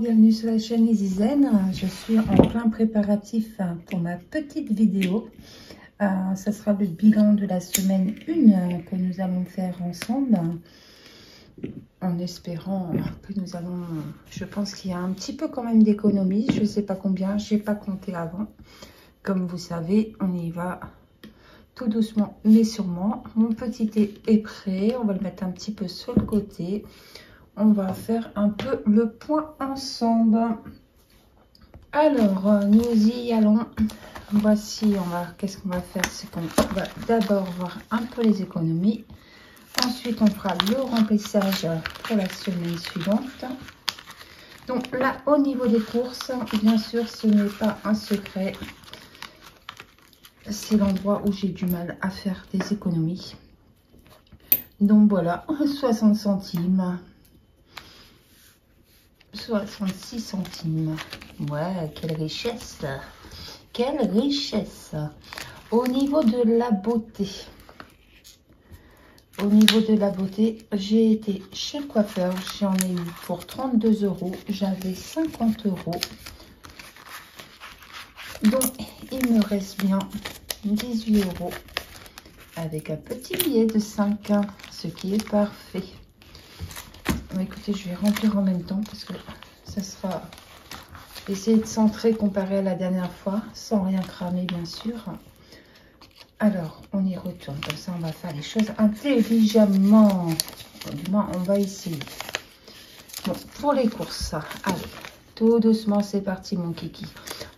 bienvenue sur la chaîne Easy Zen. Je suis en plein préparatif pour ma petite vidéo. Ça sera le bilan de la semaine 1 que nous allons faire ensemble. En espérant que nous allons... Je pense qu'il y a un petit peu quand même d'économie. Je ne sais pas combien, je n'ai pas compté avant. Comme vous savez, on y va tout doucement mais sûrement. Mon petit thé est prêt. On va le mettre un petit peu sur le côté. On va faire un peu le point ensemble. Alors, nous y allons. Voici, qu'est-ce qu'on va faire? C'est qu'on va d'abord voir un peu les économies. Ensuite, on fera le remplissage pour la semaine suivante. Donc là, au niveau des courses, bien sûr, ce n'est pas un secret. C'est l'endroit où j'ai du mal à faire des économies. Donc voilà, 60 centimes. 66 centimes. Ouais, quelle richesse. Quelle richesse. Au niveau de la beauté. Au niveau de la beauté, j'ai été chez le coiffeur. J'en ai eu pour 32 €. J'avais 50 €. Donc, il me reste bien 18 €. Avec un petit billet de 5, ce qui est parfait. Bon, écoutez, je vais remplir en même temps parce que ça sera... Essayer de centrer comparé à la dernière fois, sans rien cramer bien sûr. Alors, on y retourne. Comme ça, on va faire les choses intelligemment. Du moins, on va essayer. Bon, pour les courses, allez, tout doucement, c'est parti mon kiki.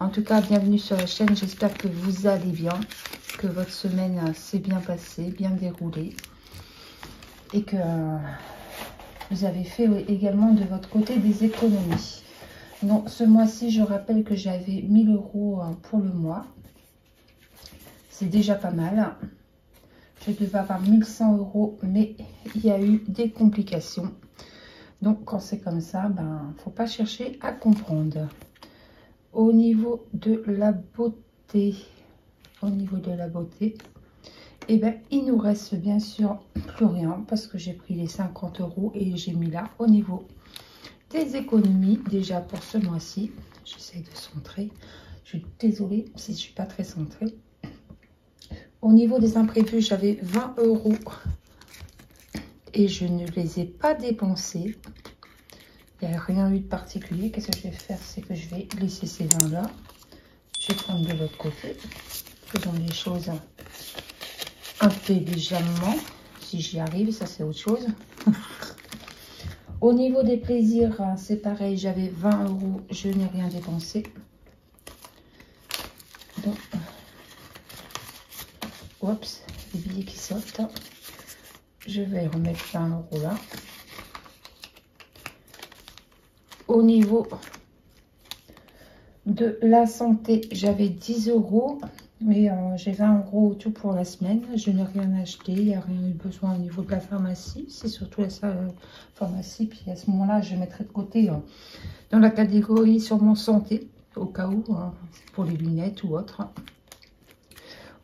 En tout cas, bienvenue sur la chaîne. J'espère que vous allez bien, que votre semaine s'est bien passée, bien déroulée. Et que vous avez fait également de votre côté des économies. Non, ce mois-ci, je rappelle que j'avais 1000 € pour le mois. C'est déjà pas mal. Je devais avoir 1100 €, mais il y a eu des complications. Donc, quand c'est comme ça, ben, faut pas chercher à comprendre. Au niveau de la beauté, eh ben, il nous reste bien sûr plus rien parce que j'ai pris les 50 € et j'ai mis là au niveau des économies déjà pour ce mois-ci. J'essaie de centrer. Je suis désolée si je suis pas très centrée. Au niveau des imprévus, j'avais 20 € et je ne les ai pas dépensés. Il n'y a rien eu de particulier. Qu'est-ce que je vais faire? C'est que je vais laisser ces 20 là. Je vais prendre de l'autre côté. Faisons les choses intelligemment. Si j'y arrive, ça c'est autre chose. Au niveau des plaisirs, c'est pareil, j'avais 20 €, je n'ai rien dépensé. Donc, oups, les billets qui sautent. Je vais remettre 20 € là. Au niveau de la santé, j'avais 10 €. Mais j'ai 20 € tout pour la semaine. Je n'ai rien acheté. Il n'y a rien eu besoin au niveau de la pharmacie. C'est surtout la pharmacie. Puis à ce moment-là, je mettrai de côté dans la catégorie sur mon santé. Au cas où, pour les lunettes ou autre.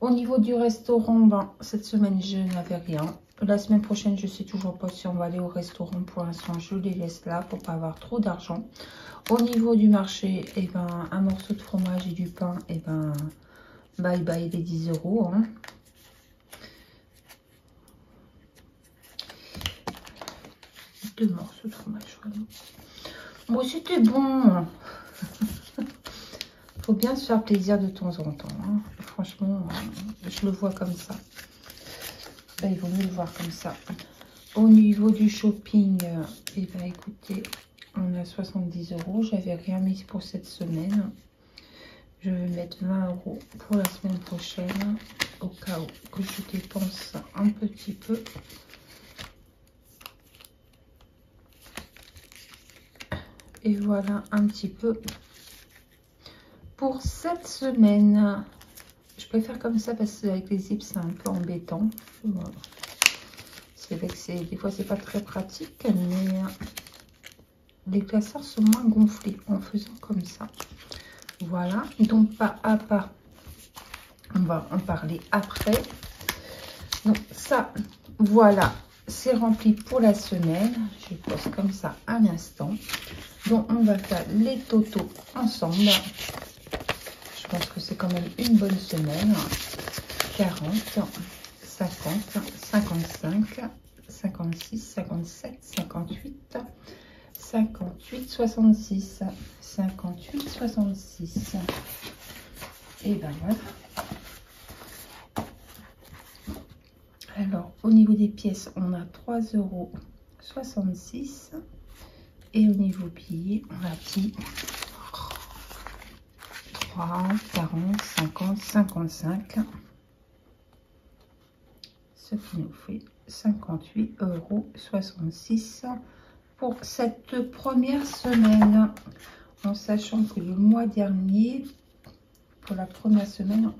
Au niveau du restaurant, ben, cette semaine, je n'avais rien. La semaine prochaine, je ne sais toujours pas si on va aller au restaurant. Pour l'instant, je les laisse là pour pas avoir trop d'argent. Au niveau du marché, eh ben, un morceau de fromage et du pain, eh ben... Bye bye les 10 €. Hein. Deux morceaux de fromage. Bon, c'était bon. Faut bien se faire plaisir de temps en temps. Hein. Franchement, je le vois comme ça. Ben, il vaut mieux le voir comme ça. Au niveau du shopping, eh ben, écoutez, on a 70 €. J'avais rien mis pour cette semaine. Je vais mettre 20 € pour la semaine prochaine, au cas où que je dépense un petit peu. Et voilà un petit peu pour cette semaine. Je préfère comme ça parce qu'avec les zips, c'est un peu embêtant. Voilà. C'est vrai que des fois, c'est pas très pratique, mais les classeurs sont moins gonflés en faisant comme ça. Voilà, donc pas à pas, on va en parler après. Donc ça, voilà, c'est rempli pour la semaine. Je pose comme ça un instant. Donc, on va faire les totaux ensemble. Je pense que c'est quand même une bonne semaine. 40, 50, 55, 56, 57, 58, 58, 66, 58, 66. Et ben voilà. Alors, au niveau des pièces, on a 3,66 € et au niveau billets, on a dit 30, 40, 50, 55, ce qui nous fait 58,66 € pour cette première semaine, en sachant que le mois dernier, pour la première semaine,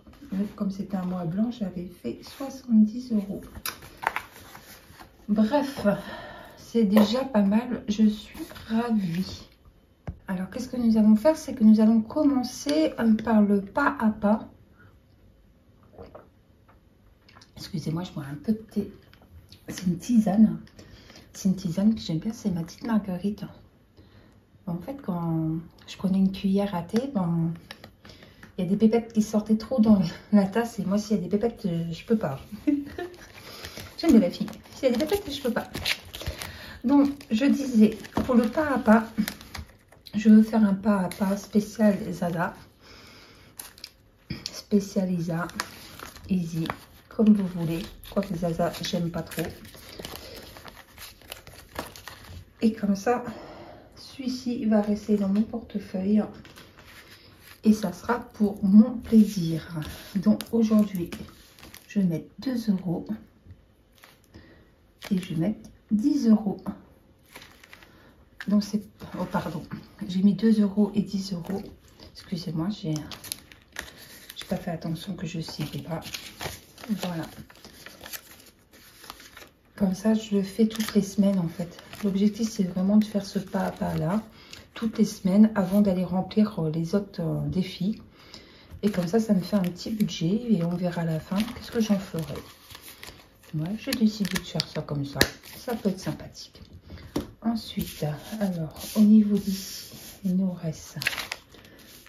comme c'était un mois blanc, j'avais fait 70 €. Bref, c'est déjà pas mal, je suis ravie. Alors, qu'est-ce que nous allons faire? C'est que nous allons commencer par le pas à pas. Excusez-moi, je bois un peu de thé. C'est une tisane. C'est une tisane que j'aime bien, c'est ma petite marguerite. En fait, quand je prenais une cuillère à thé, ben, il y a des pépettes qui sortaient trop dans la tasse. Et moi, s'il y a des pépettes, je peux pas. J'aime bien la fille. S'il y a des pépettes, je peux pas. Donc, je disais, pour le pas à pas, je veux faire un pas à pas spécial Zada. Spécial Isa. Easy. Comme vous voulez. Quoique Zaza, j'aime pas trop. Et comme ça, celui-ci va rester dans mon portefeuille. Et ça sera pour mon plaisir. Donc aujourd'hui, je vais mettre 2 €. Et je vais mettre 10 €. Donc c'est... Oh pardon. J'ai mis 2 € et 10 €. Excusez-moi, j'ai pas fait attention que je ciblais pas. Voilà. Comme ça, je le fais toutes les semaines en fait. L'objectif, c'est vraiment de faire ce pas à pas là, toutes les semaines, avant d'aller remplir les autres défis. Et comme ça me fait un petit budget et on verra à la fin qu'est-ce que j'en ferai. Ouais, j'ai décidé de faire ça comme ça. Ça peut être sympathique. Ensuite, alors, au niveau d'ici, il nous reste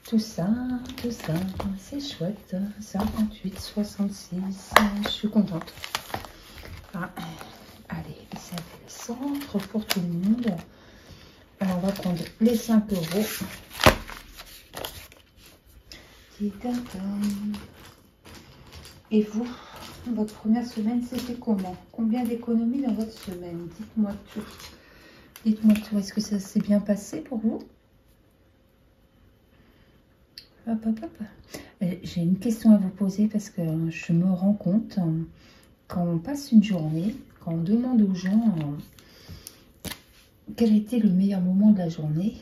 tout ça, c'est chouette. 58, 66, je suis contente. Ah, allez, ça fait le centre pour tout le monde. Alors, on va prendre les 5 €. Et vous, votre première semaine, c'était comment? Combien d'économies dans votre semaine? Dites-moi tout. Dites-moi tout. Est-ce que ça s'est bien passé pour vous? Hop, hop, hop. J'ai une question à vous poser parce que je me rends compte, quand on passe une journée, quand on demande aux gens quel était le meilleur moment de la journée,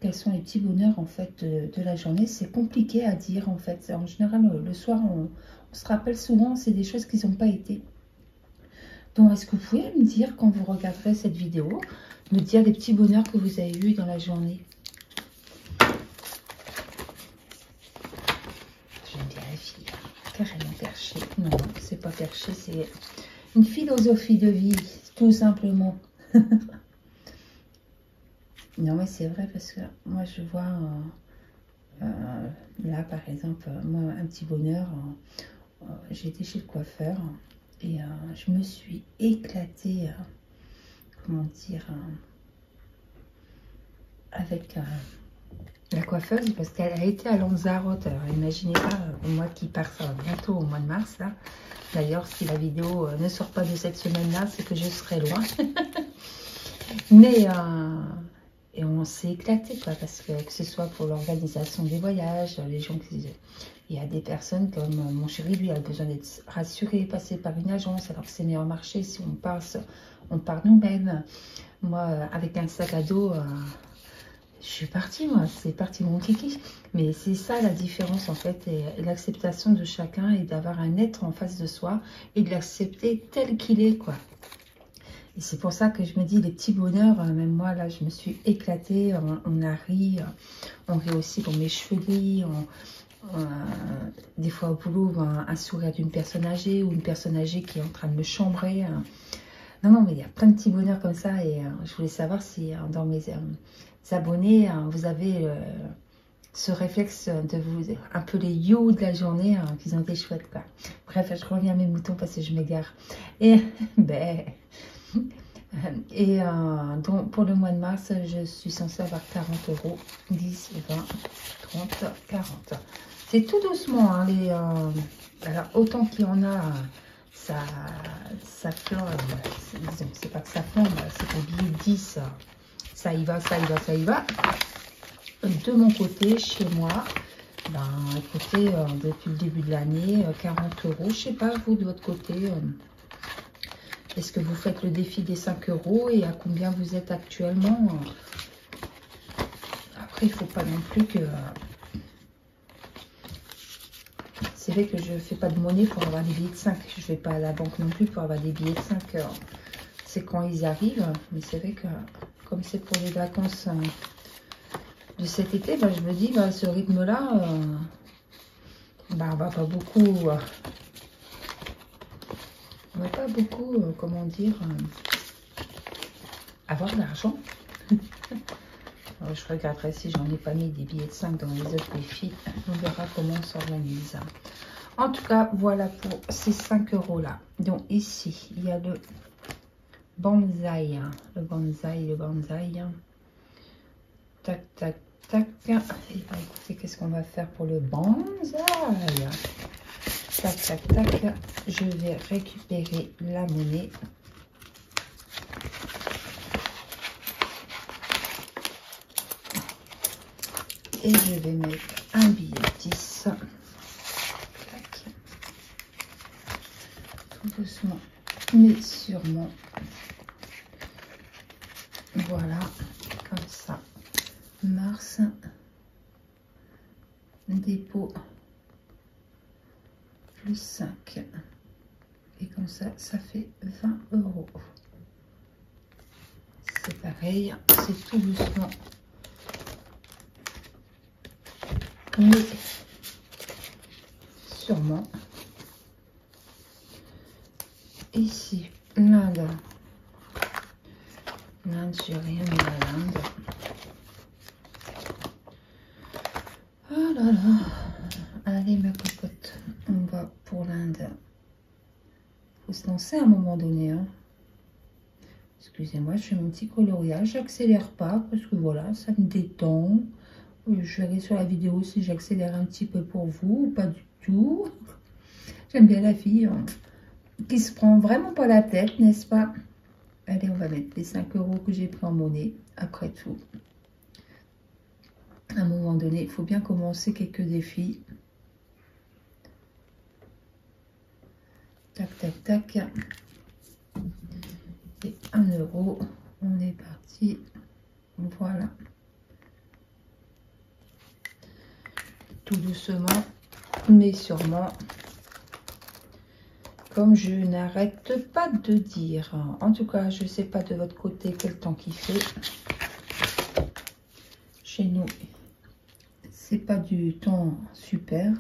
quels sont les petits bonheurs en fait de la journée, c'est compliqué à dire en fait. En général, le soir, on se rappelle souvent, c'est des choses qui n'ont pas été. Donc, est-ce que vous pouvez me dire, quand vous regarderez cette vidéo, me dire les petits bonheurs que vous avez eus dans la journée? J'aime bien la fille, carrément perchée. Non, c'est pas perché, c'est une philosophie de vie, tout simplement. Non, mais c'est vrai parce que moi, je vois, là, par exemple, moi, un petit bonheur, j'ai été chez le coiffeur et je me suis éclatée, comment dire, avec la coiffeuse parce qu'elle a été à Lanzarote. Alors, imaginez pas, moi qui pars bientôt au mois de mars, là. D'ailleurs, si la vidéo ne sort pas de cette semaine-là, c'est que je serai loin. Mais... et on s'est éclaté, quoi, parce que ce soit pour l'organisation des voyages, les gens qui... Il y a des personnes comme mon chéri, lui, a besoin d'être rassuré, passer par une agence, alors que c'est meilleur marché si on passe, on part nous-mêmes. Moi, avec un sac à dos, je suis partie, moi, c'est parti mon kiki. Mais c'est ça la différence, en fait, et l'acceptation de chacun, et d'avoir un être en face de soi, et de l'accepter tel qu'il est, quoi. Et c'est pour ça que je me dis, les petits bonheurs, même moi, là, je me suis éclatée, on a ri, on rit aussi pour mes cheveux gris, des fois au boulot, un sourire d'une personne âgée, ou une personne âgée qui est en train de me chambrer, Non, non, mais il y a plein de petits bonheurs comme ça. Et je voulais savoir si dans mes abonnés, vous avez ce réflexe de vous... Un peu les you de la journée, qu'ils ont été chouettes, quoi. Bref, je reviens à mes moutons parce que je m'égare. Et, ben... Et donc, pour le mois de mars, je suis censée avoir 40 €. 10, 20, 30, 40. C'est tout doucement. Hein, alors, autant qu'il y en a, ça flambe. Disons, c'est pas que ça flambe, c'est que les billets 10, ça y va, ça y va, ça y va. De mon côté, chez moi, ben, écoutez, depuis le début de l'année, 40 €. Je sais pas, vous, de votre côté... Est-ce que vous faites le défi des 5 € et à combien vous êtes actuellement? Après, il ne faut pas non plus que... C'est vrai que je ne fais pas de monnaie pour avoir des billets de 5. Je ne vais pas à la banque non plus pour avoir des billets de 5. C'est quand ils arrivent. Mais c'est vrai que comme c'est pour les vacances de cet été, ben, je me dis, ben, ce rythme-là, ben, on va pas beaucoup... on va pas beaucoup, comment dire, avoir de l'argent. Je regarderai si j'en ai pas mis des billets de 5 dans les autres défis. On verra comment on s'organise. En tout cas, voilà pour ces 5 € là. Donc ici, il y a le bonsaï. Le bonsaï. Tac, tac, tac. Et bien, écoutez, qu'est-ce qu'on va faire pour le bonsaï? Tac, tac, tac. Je vais récupérer la monnaie. Et je vais mettre un billet 10. Tac. Tout doucement, mais sûrement. Voilà, comme ça. Mars. Dépôt. Plus 5. Et comme ça, ça fait 20 €. C'est pareil, c'est tout doucement. Mais sûrement. Ici, l'Inde. L'Inde, j'ai rien mis à l'Inde. Oh là là. Allez, ma cocotte, on va pour l'Inde. Il faut se lancer à un moment donné. Hein. Excusez-moi, je fais mon petit coloriage. J'accélère pas parce que voilà, ça me détend. Je verrai sur la vidéo si j'accélère un petit peu pour vous ou pas du tout. J'aime bien la fille qui se prend vraiment pas la tête, n'est-ce pas? Allez, on va mettre les 5 € que j'ai pris en monnaie. Après tout, à un moment donné, il faut bien commencer quelques défis. Tac, tac, tac. Et 1 €. On est parti. Voilà. Tout doucement, mais sûrement. Comme je n'arrête pas de dire. En tout cas, je ne sais pas de votre côté quel temps qu'il fait. Chez nous, c'est pas du temps super.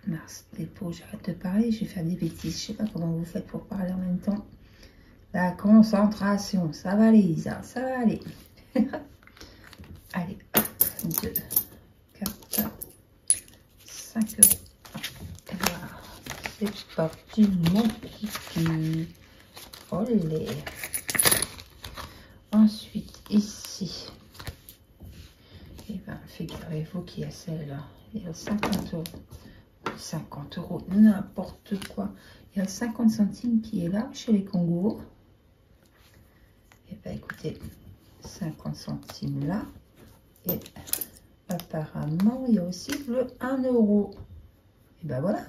Mars, dépôt, j'arrête de parler. Je vais faire des bêtises. Je sais pas comment vous faites pour parler en même temps. La concentration, ça va aller, Isa, ça va aller. Allez, 2, 4, 5 €. Voilà. C'est parti, mon petit. Olé. Ensuite, ici, et bien, figurez-vous qu'il y a celle-là. Il y a 50 €. 50 €, n'importe quoi. Il y a 50 centimes qui est là, chez les kangourous. Et bien, écoutez, 50 centimes là. Et apparemment, il y a aussi le 1 €. Et ben voilà.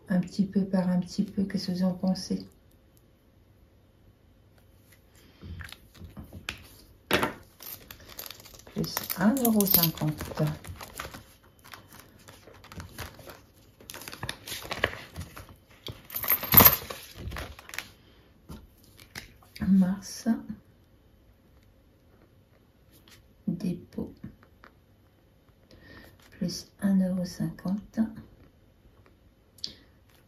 Un petit peu par un petit peu, qu'est-ce que vous en pensez? Plus 1,50 €. Mars. Dépôt. Plus 1,50 €.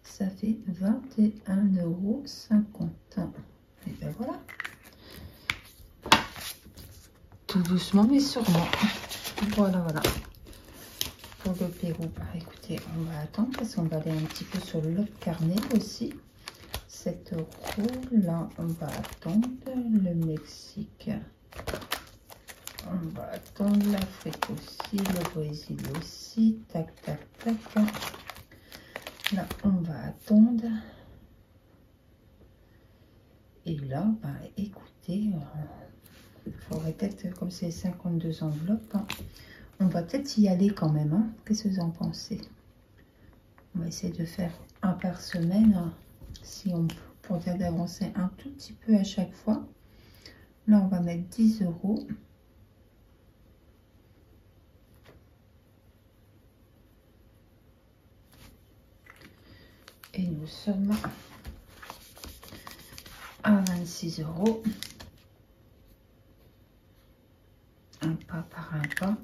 Ça fait 21,50 €. Et ben voilà. Tout doucement mais sûrement. Voilà, voilà. Pour le Pérou, bah, écoutez, on va attendre parce qu'on va aller un petit peu sur l'autre carnet aussi. 7 €. Là, on va attendre le Mexique. On va attendre l'Afrique aussi, le Brésil aussi. Tac, tac, tac. Là, on va attendre. Et là, bah, écoutez, il faudrait peut-être, comme c'est 52 enveloppes, hein, on va peut-être y aller quand même. Hein. Qu'est-ce que vous en pensez? On va essayer de faire un par semaine, hein, si on pour dire d'avancer un tout petit peu à chaque fois. Là, on va mettre 10 €. Et nous sommes à 26 €. Un pas par un pas.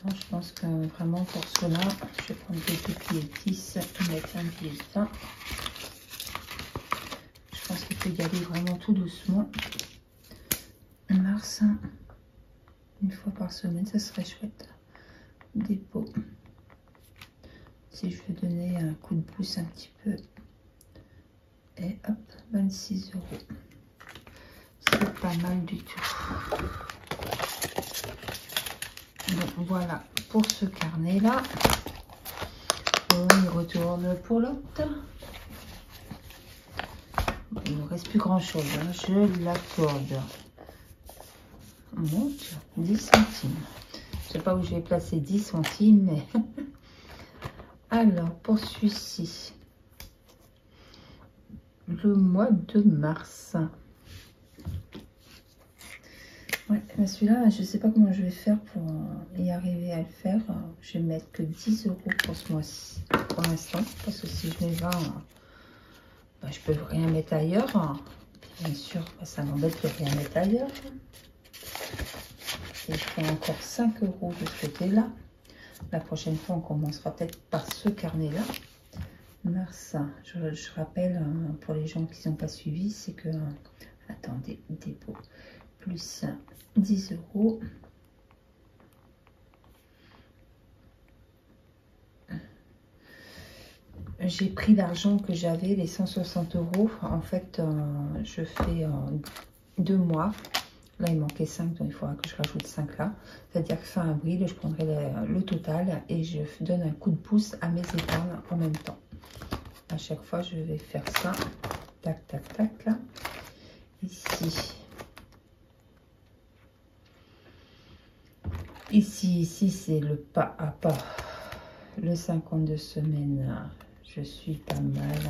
Bon, je pense que vraiment pour cela, je vais prendre des billets 10 et mettre un billet de 20. Je pense qu'il faut y aller vraiment tout doucement. Mars, une fois par semaine, ça serait chouette. Dépôt. Si je veux donner un coup de pouce un petit peu. Et hop, 26 €. C'est pas mal du tout. Donc voilà pour ce carnet là. On y retourne pour l'autre. Il ne reste plus grand chose, hein. Je l'accorde. Mon Dieu, 10 centimes. Je sais pas où je vais placer 10 centimes, mais alors pour celui-ci, le mois de mars. Ouais, celui-là, je sais pas comment je vais faire pour y arriver à le faire. Je vais mettre que 10 € pour ce mois-ci, pour l'instant, parce que si je mets 20, bah, je peux rien mettre ailleurs. Bien sûr, bah, ça m'embête de rien mettre ailleurs. Et je fais encore 5 € de ce côté-là. La prochaine fois, on commencera peut-être par ce carnet-là. Mars, je rappelle, pour les gens qui n'ont pas suivi, c'est que, attendez, dépôt, plus 10 €. J'ai pris l'argent que j'avais, les 160 €. En fait, je fais 2 mois. Là, il manquait 5, donc il faudra que je rajoute 5 là. C'est-à-dire que fin avril, je prendrai le total et je donne un coup de pouce à mes épargnes en même temps. À chaque fois, je vais faire ça. Tac, tac, tac. Là. Ici. Ici, c'est le pas à pas. Le 52 semaines, je suis pas mal.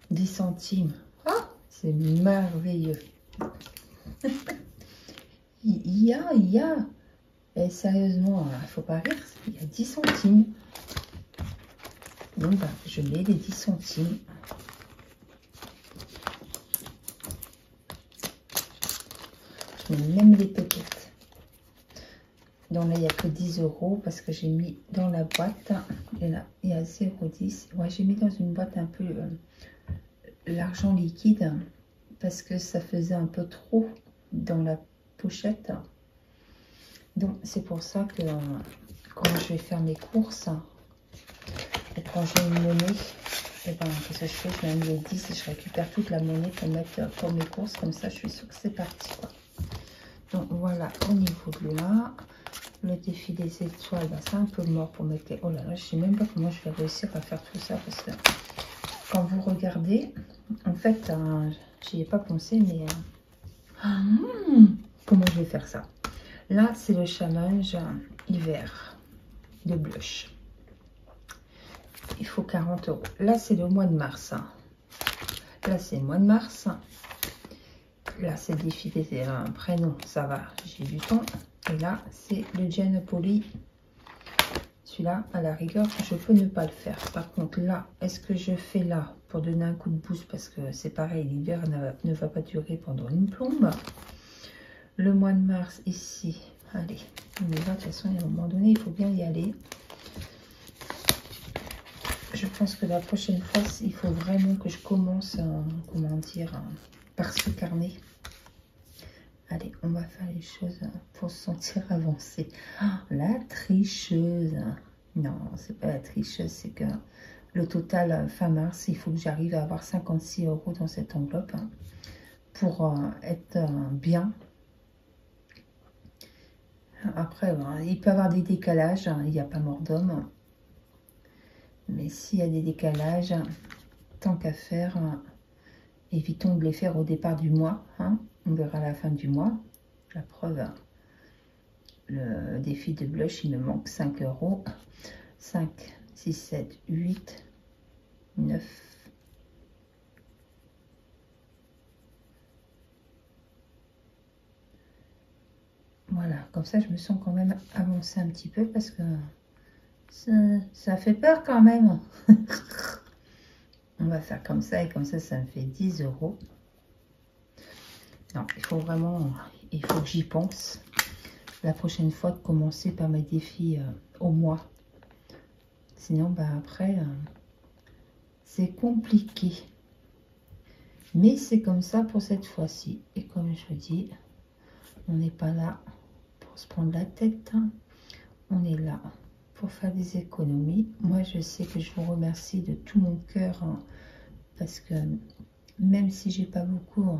10 centimes. Ah, c'est merveilleux. Il y a. Et sérieusement, il ne faut pas rire, il y a 10 centimes. Donc, bah, je mets les 10 centimes. Je mets même les pépettes. Donc là, il n'y a que 10 € parce que j'ai mis dans la boîte. Et là, il y a 0,10. Ouais, j'ai mis dans une boîte un peu l'argent liquide parce que ça faisait un peu trop dans la pochette. Donc, c'est pour ça que quand je vais faire mes courses, et quand j'ai une monnaie, et ben, qu'est-ce que je fais? Je mets les 10 et je récupère toute la monnaie pour mettre pour mes courses. Comme ça, je suis sûre que c'est parti, quoi. Donc, voilà, au niveau de là, le défi des étoiles, ben, c'est un peu mort pour mettre les... Oh là là, je sais même pas comment je vais réussir à faire tout ça parce que quand vous regardez, en fait, j'y ai pas pensé, mais comment je vais faire ça? Là, c'est le challenge hiver de blush. Il faut 40 €. Là, c'est le mois de mars. Là, c'est le mois de mars. Là, c'est le défi des prénoms. Ça va, j'ai du temps. Et là, c'est le Genopoli. Celui-là, à la rigueur, je peux ne pas le faire. Par contre, là, est-ce que je fais là pour donner un coup de boost? Parce que c'est pareil, l'hiver ne va pas durer pendant une plombe. Le mois de mars, ici, Allez, on y va. De toute façon, à un moment donné, il faut bien y aller. Je pense que la prochaine fois, il faut vraiment que je commence, comment dire, par ce carnet. Allez, on va faire les choses pour se sentir avancé. Ah, la tricheuse. Non, c'est pas la tricheuse, c'est que le total fin mars, il faut que j'arrive à avoir 56 € dans cette enveloppe pour être bien. Après, il peut y avoir des décalages, il n'y a pas mort d'homme. Mais s'il y a des décalages, tant qu'à faire, évitons de les faire au départ du mois. Hein. On verra à la fin du mois. La preuve, le défi de blush, il me manque 5 €. 5, 6, 7, 8, 9. Voilà, comme ça, je me sens quand même avancer un petit peu parce que ça fait peur quand même. On va faire comme ça et comme ça me fait 10 €. Non, il faut vraiment, il faut que j'y pense. La prochaine fois, de commencer par mes défis au mois. Sinon, après, c'est compliqué. Mais c'est comme ça pour cette fois-ci. Et comme je vous dis, on n'est pas là pour se prendre la tête. Hein. On est là pour faire des économies. Moi, je sais que je vous remercie de tout mon cœur. Hein, parce que même si j'ai pas beaucoup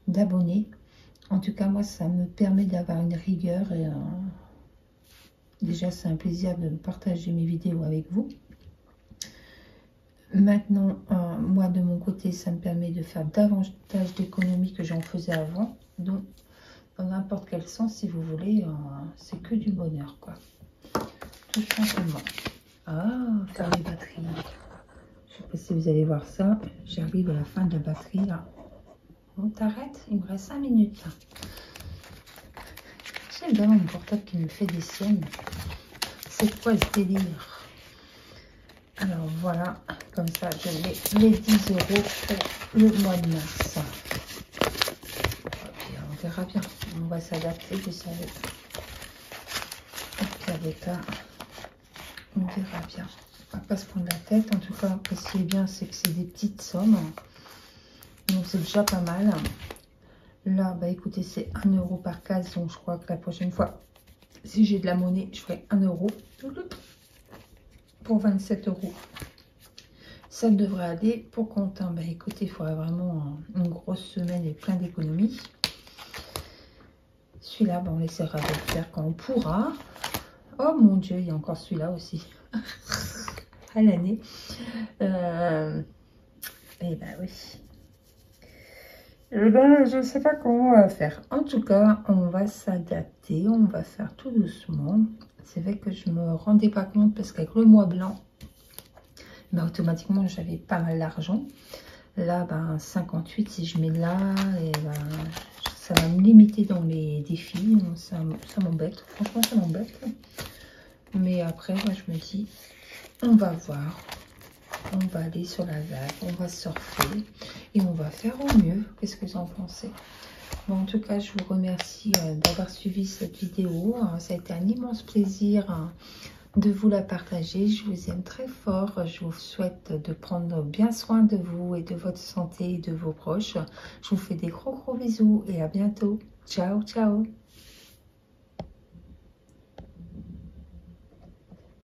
d'abonnés, en tout cas, moi, ça me permet d'avoir une rigueur. Et déjà, c'est un plaisir de partager mes vidéos avec vous. Maintenant, moi, de mon côté, ça me permet de faire davantage d'économies que j'en faisais avant. Donc, dans n'importe quel sens, si vous voulez, c'est que du bonheur, quoi. Tout simplement. Ah, faire les batteries. Je sais pas si vous allez voir ça. J'arrive à la fin de la batterie, là. Bon, t'arrêtes, il me reste 5 minutes. J'aime bien mon portable qui me fait des siennes. C'est quoi ce délire? Alors voilà, comme ça je mets les 10 € pour le mois de mars. Et on verra bien, on va s'adapter, vous savez. Au pire des cas, on verra bien. On va pas se prendre la tête, en tout cas, ce qui est bien, c'est que c'est des petites sommes. Donc c'est déjà pas mal. Là, écoutez, c'est 1 € par case, donc je crois que la prochaine fois, si j'ai de la monnaie, je ferai 1 € pour 27 €. Ça devrait aller pour compte. Écoutez, il faudrait vraiment une grosse semaine et plein d'économies. Celui-là, on essaiera de le faire quand on pourra. Oh mon Dieu, il y a encore celui-là aussi. À l'année. Eh ben oui. Je ne sais pas comment on va faire. En tout cas, on va s'adapter. On va faire tout doucement. C'est vrai que je ne me rendais pas compte parce qu'avec le mois blanc, automatiquement, j'avais pas mal d'argent. Là, 58, si je mets là, et ça va me limiter dans mes défis. Ça m'embête. Franchement, ça m'embête. Mais après, moi, je me dis, on va voir. On va aller sur la vague, on va surfer et on va faire au mieux. Qu'est-ce que vous en pensez? Bon, en tout cas, je vous remercie d'avoir suivi cette vidéo. Ça a été un immense plaisir de vous la partager. Je vous aime très fort. Je vous souhaite de prendre bien soin de vous et de votre santé et de vos proches. Je vous fais des gros bisous et à bientôt. Ciao, ciao.